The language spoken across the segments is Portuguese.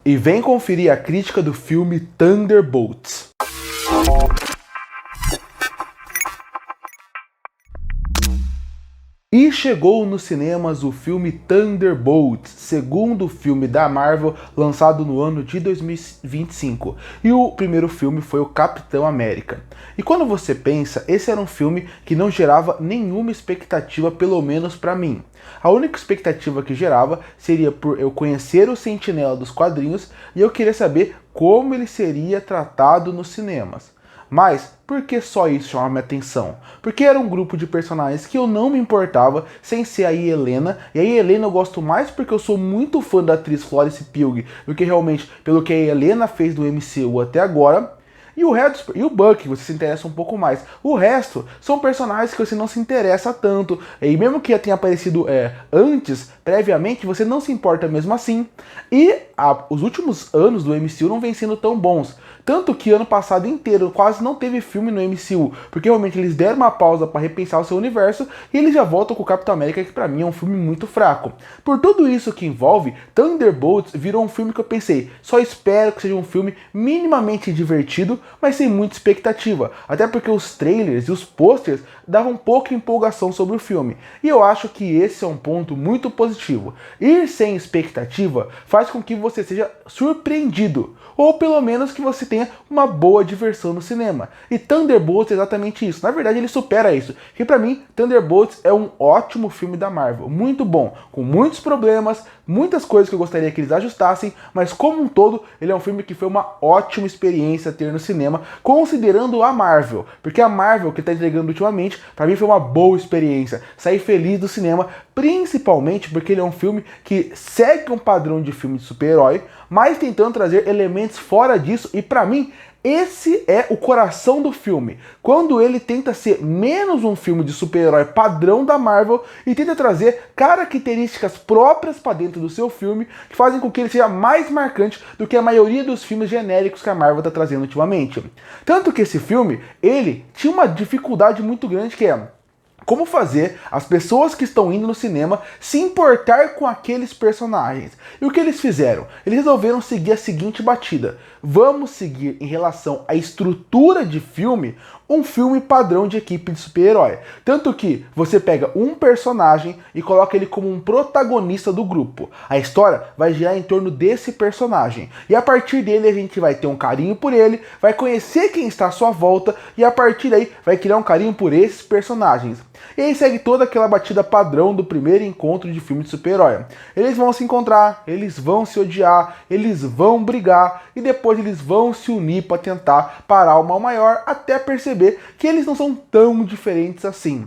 E vem conferir a crítica do filme Thunderbolts. E chegou nos cinemas o filme Thunderbolts, segundo filme da Marvel lançado no ano de 2025. E o primeiro filme foi o Capitão América. E quando você pensa, esse era um filme que não gerava nenhuma expectativa, pelo menos pra mim. A única expectativa que gerava seria por eu conhecer o Sentinela dos quadrinhos e eu queria saber como ele seria tratado nos cinemas. Mas por que só isso chamava minha atenção? Porque era um grupo de personagens que eu não me importava sem ser a Yelena. E a Yelena eu gosto mais porque eu sou muito fã da atriz Florence Pugh do que realmente pelo que a Yelena fez do MCU até agora. E o resto, e o Bucky, você se interessa um pouco mais. O resto são personagens que você não se interessa tanto. E mesmo que já tenha aparecido antes, previamente, você não se importa mesmo assim. E os últimos anos do MCU não vêm sendo tão bons. Tanto que ano passado inteiro quase não teve filme no MCU, porque realmente eles deram uma pausa para repensar o seu universo e eles já voltam com o Capitão América, que para mim é um filme muito fraco. Por tudo isso que envolve, Thunderbolts virou um filme que eu pensei, só espero que seja um filme minimamente divertido, mas sem muita expectativa, até porque os trailers e os posters davam pouca empolgação sobre o filme. E eu acho que esse é um ponto muito positivo. Ir sem expectativa faz com que você seja surpreendido, ou pelo menos que você tenha uma boa diversão no cinema. E Thunderbolts é exatamente isso. Na verdade, ele supera isso. Que pra mim, Thunderbolts é um ótimo filme da Marvel. Muito bom, com muitos problemas, muitas coisas que eu gostaria que eles ajustassem, mas como um todo, ele é um filme que foi uma ótima experiência ter no cinema, considerando a Marvel. Porque a Marvel que tá entregando ultimamente, pra mim foi uma boa experiência. Saí feliz do cinema, principalmente porque ele é um filme que segue um padrão de filme de super-herói, mas tentando trazer elementos fora disso, e pra mim, esse é o coração do filme. Quando ele tenta ser menos um filme de super-herói padrão da Marvel e tenta trazer características próprias para dentro do seu filme que fazem com que ele seja mais marcante do que a maioria dos filmes genéricos que a Marvel está trazendo ultimamente. Tanto que esse filme, ele tinha uma dificuldade muito grande que é como fazer as pessoas que estão indo no cinema se importar com aqueles personagens. E o que eles fizeram? Eles resolveram seguir a seguinte batida. Vamos seguir em relação à estrutura de filme, um filme padrão de equipe de super-herói. Tanto que você pega um personagem e coloca ele como um protagonista do grupo. A história vai girar em torno desse personagem. E a partir dele a gente vai ter um carinho por ele, vai conhecer quem está à sua volta e a partir daí vai criar um carinho por esses personagens. E aí segue toda aquela batida padrão do primeiro encontro de filme de super-herói. Eles vão se encontrar, eles vão se odiar, eles vão brigar e depois eles vão se unir para tentar parar o mal maior até perceber que eles não são tão diferentes assim.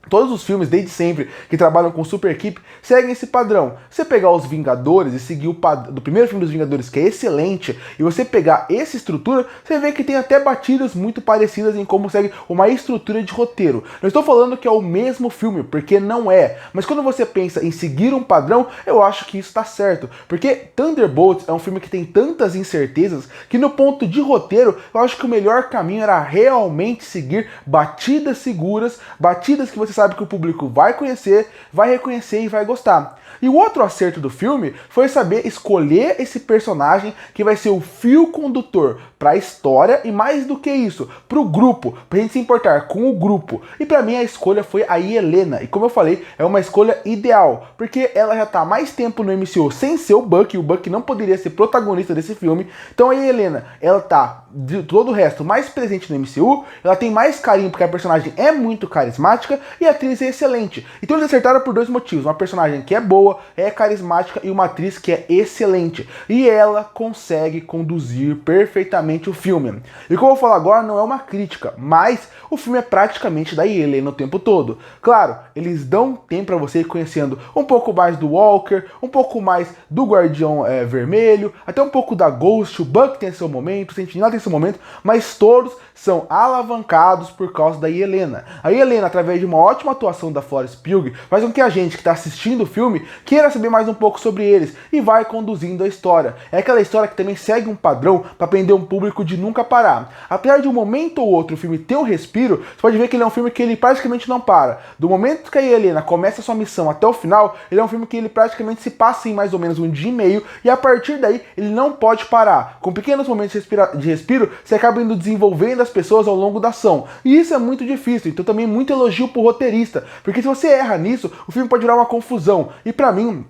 Todos os filmes, desde sempre, que trabalham com super equipe, seguem esse padrão. Você pegar os Vingadores e seguir o padrão do primeiro filme dos Vingadores, que é excelente, e você pegar essa estrutura, você vê que tem até batidas muito parecidas em como segue uma estrutura de roteiro. Não estou falando que é o mesmo filme, porque não é. Mas quando você pensa em seguir um padrão, eu acho que isso está certo. Porque Thunderbolts é um filme que tem tantas incertezas que no ponto de roteiro, eu acho que o melhor caminho era realmente seguir batidas seguras, batidas que você sabe que o público vai conhecer, vai reconhecer e vai gostar. E o outro acerto do filme foi saber escolher esse personagem que vai ser o fio condutor para a história e mais do que isso, para o grupo, para a gente se importar com o grupo. E para mim a escolha foi a Yelena. E como eu falei, é uma escolha ideal, porque ela já está há mais tempo no MCU sem ser o Bucky não poderia ser protagonista desse filme. Então a Yelena, ela tá de todo o resto mais presente no MCU, ela tem mais carinho porque a personagem é muito carismática e a atriz é excelente. Então eles acertaram por dois motivos, uma personagem que é boa, é carismática e uma atriz que é excelente. E ela consegue conduzir perfeitamente o filme. E como eu vou falar agora, não é uma crítica, mas o filme é praticamente da Yelena o tempo todo. Claro, eles dão tempo para você ir conhecendo um pouco mais do Walker, um pouco mais do Guardião Vermelho, até um pouco da Ghost, o Buck tem seu momento, o Sentinela tem seu momento, mas todos são alavancados por causa da Yelena. A Yelena, através de uma ótima atuação da Florence Pugh, faz com que a gente que está assistindo o filme queira saber mais um pouco sobre eles e vai conduzindo a história. É aquela história que também segue um padrão para prender um público de nunca parar. Apesar de um momento ou outro o filme ter um respiro, você pode ver que ele é um filme que ele praticamente não para. Do momento que a Helena começa a sua missão até o final, ele é um filme que ele praticamente se passa em mais ou menos um dia e meio, e a partir daí ele não pode parar. Com pequenos momentos de respiro, você acaba indo desenvolvendo as pessoas ao longo da ação. E isso é muito difícil, então também muito elogio pro roteirista, porque se você erra nisso, o filme pode virar uma confusão. E pra mim,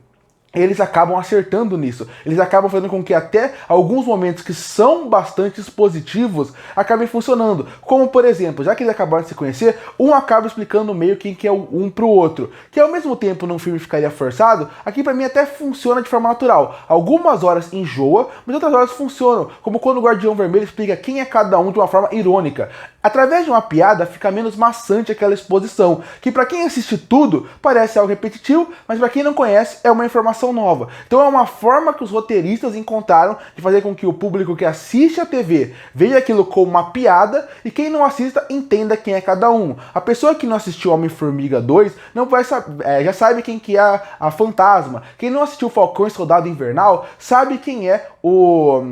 eles acabam acertando nisso. Eles acabam fazendo com que até alguns momentos que são bastante positivos acabem funcionando. Como, por exemplo, já que eles acabaram de se conhecer, um acaba explicando meio quem que é um pro outro. Que ao mesmo tempo num filme ficaria forçado, aqui pra mim até funciona de forma natural. Algumas horas enjoa, mas outras horas funcionam. Como quando o Guardião Vermelho explica quem é cada um de uma forma irônica. Através de uma piada fica menos maçante aquela exposição, que pra quem assiste tudo parece algo repetitivo, mas pra quem não conhece é uma informação nova. Então é uma forma que os roteiristas encontraram de fazer com que o público que assiste a TV veja aquilo como uma piada e quem não assista entenda quem é cada um. A pessoa que não assistiu Homem-Formiga 2 não vai saber, já sabe quem que é a Fantasma. Quem não assistiu Falcão e Soldado Invernal sabe quem é o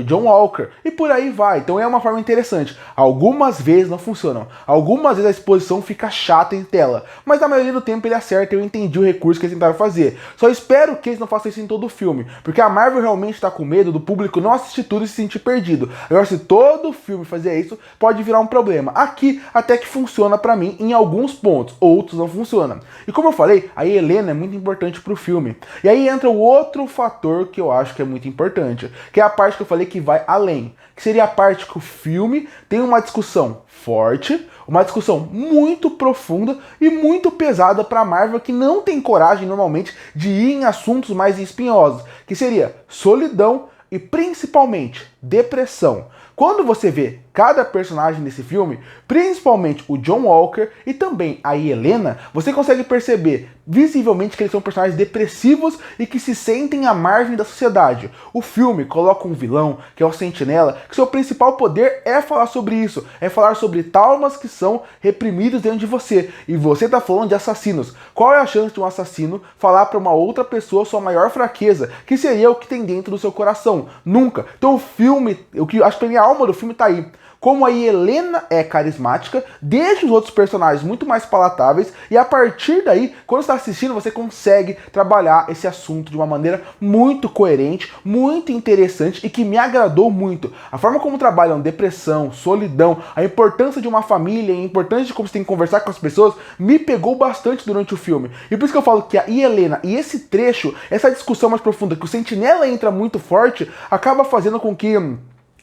John Walker e por aí vai. Então é uma forma interessante. Algumas vezes não funcionam. Algumas vezes a exposição fica chata em tela, mas na maioria do tempo ele acerta. Eu entendi o recurso que eles tentaram fazer. Só espero que eles não façam isso em todo o filme, porque a Marvel realmente tá com medo do público não assistir tudo e se sentir perdido. Agora, se todo filme fazer isso, pode virar um problema. Aqui até que funciona pra mim em alguns pontos, outros não funcionam. E como eu falei, a Helena é muito importante pro filme. E aí entra o outro fator que eu acho que é muito importante, que é a parte que eu falei que vai além, que seria a parte que o filme tem uma discussão forte, uma discussão muito profunda e muito pesada para a Marvel, que não tem coragem normalmente de ir em assuntos mais espinhosos, que seria solidão e principalmente depressão. Quando você vê cada personagem nesse filme, principalmente o John Walker e também a Helena, você consegue perceber visivelmente que eles são personagens depressivos e que se sentem à margem da sociedade. O filme coloca um vilão, que é o Sentinela, que seu principal poder é falar sobre isso, é falar sobre traumas que são reprimidos dentro de você. E você tá falando de assassinos. Qual é a chance de um assassino falar para uma outra pessoa sua maior fraqueza, que seria o que tem dentro do seu coração? Nunca. Então o filme, o que acho que a alma do filme tá aí. Como a Helena é carismática, deixa os outros personagens muito mais palatáveis e a partir daí, quando você está assistindo, você consegue trabalhar esse assunto de uma maneira muito coerente, muito interessante e que me agradou muito. A forma como trabalham depressão, solidão, a importância de uma família, a importância de como você tem que conversar com as pessoas, me pegou bastante durante o filme. E por isso que eu falo que a Helena e esse trecho, essa discussão mais profunda, que o Sentinela entra muito forte, acaba fazendo com que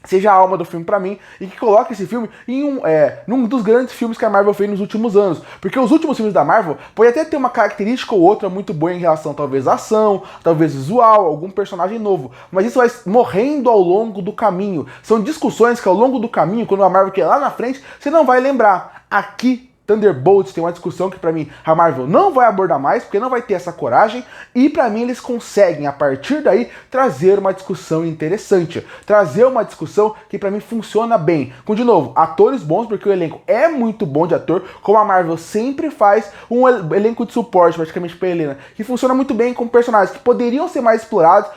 seja a alma do filme pra mim e que coloque esse filme em num dos grandes filmes que a Marvel fez nos últimos anos. Porque os últimos filmes da Marvel pode até ter uma característica ou outra muito boa em relação talvez à ação, talvez visual, algum personagem novo, mas isso vai morrendo ao longo do caminho. São discussões que ao longo do caminho, quando a Marvel quer lá na frente, você não vai lembrar. Aqui Thunderbolts tem uma discussão que pra mim a Marvel não vai abordar mais, porque não vai ter essa coragem, e pra mim eles conseguem a partir daí trazer uma discussão interessante, trazer uma discussão que pra mim funciona bem, com de novo, atores bons, porque o elenco é muito bom de ator, como a Marvel sempre faz, um elenco de suporte praticamente pra Helena, que funciona muito bem com personagens que poderiam ser mais explorados,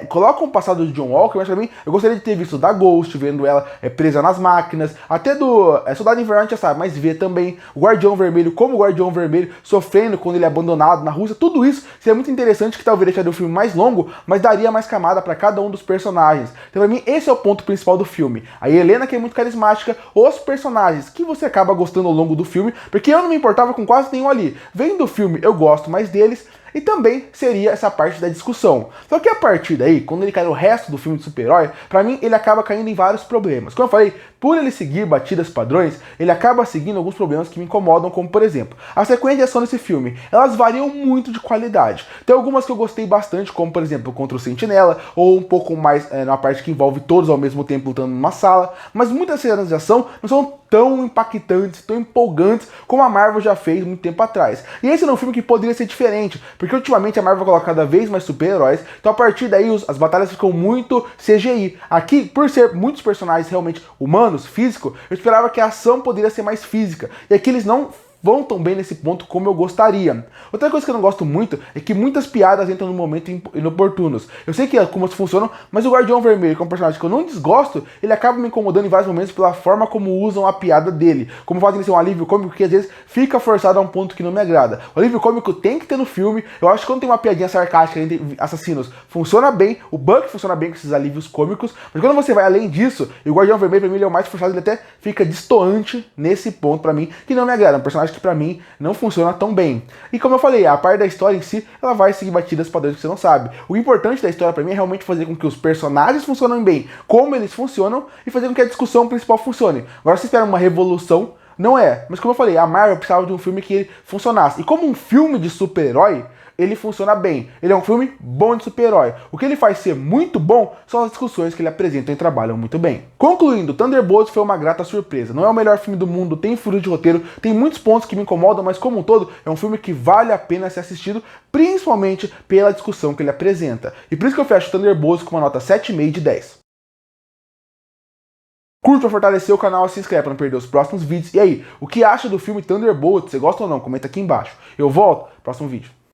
colocam o passado de John Walker, mas pra mim eu gostaria de ter visto da Ghost, vendo ela presa nas máquinas, até do Soldado Invernal a gente já sabe, mas ver também o Guardião Vermelho, como o Guardião Vermelho sofrendo quando ele é abandonado na Rússia, tudo isso seria muito interessante, que talvez deixaria o filme mais longo, mas daria mais camada para cada um dos personagens. Então pra mim esse é o ponto principal do filme. A Helena, que é muito carismática, os personagens que você acaba gostando ao longo do filme, porque eu não me importava com quase nenhum ali. Vendo o filme eu gosto mais deles, e também seria essa parte da discussão. Só que a partir daí, quando ele cai no resto do filme de super-herói, pra mim ele acaba caindo em vários problemas. Como eu falei, por ele seguir batidas padrões, ele acaba seguindo alguns problemas que me incomodam, como por exemplo, a sequência de ação desse filme, elas variam muito de qualidade. Tem algumas que eu gostei bastante, como por exemplo, contra o Sentinela, ou um pouco mais na parte que envolve todos ao mesmo tempo lutando numa sala, mas muitas cenas de ação não são tão impactantes, tão empolgantes como a Marvel já fez muito tempo atrás. E esse é um filme que poderia ser diferente, porque ultimamente a Marvel coloca cada vez mais super-heróis, então a partir daí as batalhas ficam muito CGI. Aqui, por ser muitos personagens realmente humanos, físicos, eu esperava que a ação poderia ser mais física, e aqui eles não vão tão bem nesse ponto como eu gostaria. Outra coisa que eu não gosto muito é que muitas piadas entram no momento inoportunos. Eu sei que como funcionam, mas o Guardião Vermelho, que é um personagem que eu não desgosto, ele acaba me incomodando em vários momentos pela forma como usam a piada dele. Como fazem ele ser um alívio cômico que às vezes fica forçado a um ponto que não me agrada. O alívio cômico tem que ter no filme. Eu acho que quando tem uma piadinha sarcástica entre assassinos, funciona bem. O Buck funciona bem com esses alívios cômicos. Mas quando você vai além disso, e o Guardião Vermelho pra mim ele é o mais forçado, ele até fica destoante nesse ponto pra mim, que não me agrada. É um personagem que pra mim não funciona tão bem. E como eu falei, a parte da história em si, ela vai seguir batidas padrões que você não sabe. O importante da história pra mim é realmente fazer com que os personagens funcionem bem, como eles funcionam, e fazer com que a discussão principal funcione. Agora, se espera uma revolução, não é. Mas como eu falei, a Marvel precisava de um filme que funcionasse. E como um filme de super-herói, ele funciona bem. Ele é um filme bom de super-herói. O que ele faz ser muito bom são as discussões que ele apresenta e trabalham muito bem. Concluindo, Thunderbolts foi uma grata surpresa. Não é o melhor filme do mundo, tem furo de roteiro, tem muitos pontos que me incomodam, mas como um todo, é um filme que vale a pena ser assistido, principalmente pela discussão que ele apresenta. E por isso que eu fecho Thunderbolts com uma nota 7,5 de 10. Curte para fortalecer o canal e se inscreve para não perder os próximos vídeos. E aí, o que acha do filme Thunderbolts? Você gosta ou não? Comenta aqui embaixo. Eu volto no próximo vídeo.